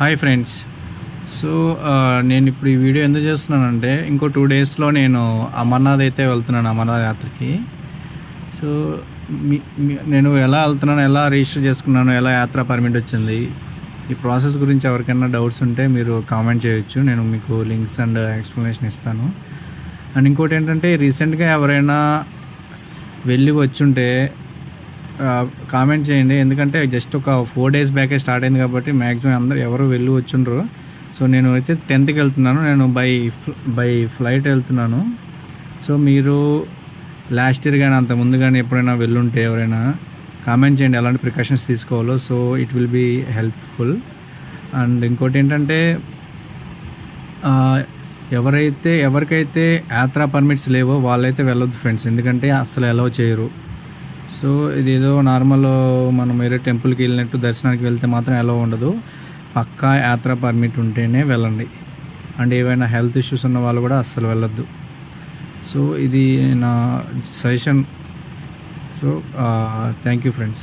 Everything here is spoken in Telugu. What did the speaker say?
Hi friends. సో నేను ఇప్పుడు ఈ వీడియో ఎందుకు చేస్తున్నానంటే ఇంకో 2 డేస్లో నేను అమర్నాథ్ అయితే వెళ్తున్నాను, అమర్నాథ్ యాత్రకి. సో నేను ఎలా వెళ్తున్నాను, ఎలా రిజిస్టర్ చేసుకున్నాను, ఎలా యాత్ర పర్మిట్ వచ్చింది, ఈ ప్రాసెస్ గురించి ఎవరికైనా డౌట్స్ ఉంటే మీరు కామెంట్ చేయొచ్చు. నేను మీకు లింక్స్ అండ్ ఎక్స్ప్లెనేషన్ ఇస్తాను. అండ్ ఇంకోటి ఏంటంటే రీసెంట్గా ఎవరైనా వెళ్ళి వచ్చుంటే కామెంట్ చేయండి. ఎందుకంటే జస్ట్ ఒక 4 డేస్ బ్యాకే స్టార్ట్ అయింది కాబట్టి మ్యాక్సిమం అందరూ ఎవరు వెళ్ళి వచ్చుండ్రు. సో నేను అయితే 10th వెళ్తున్నాను, నేను బై ఫ్లైట్ వెళ్తున్నాను. సో మీరు లాస్ట్ ఇయర్ కానీ అంత ముందు కానీ ఎప్పుడైనా వెళ్ళుంటే ఎవరైనా కామెంట్ చేయండి ఎలాంటి ప్రికాషన్స్ తీసుకోవాలో. So it will be helpful. And ఇంకోటి ఏంటంటే ఎవరికైతే యాత్రా పర్మిట్స్ లేవో వాళ్ళైతే వెళ్ళొద్దు ఫ్రెండ్స్, ఎందుకంటే అసలు అలౌ చేయరు. సో ఇదేదో నార్మల్ మనం వేరే టెంపుల్కి వెళ్ళినట్టు దర్శనానికి వెళ్తే మాత్రం అలౌ ఉండదు. పక్కా యాత్రా పర్మిట్ ఉంటేనే వెళ్ళండి. అండ్ ఏవైనా హెల్త్ ఇష్యూస్ ఉన్న వాళ్ళు కూడా అస్సలు వెళ్ళొద్దు. సో ఇది నా suggestion. So thank you friends.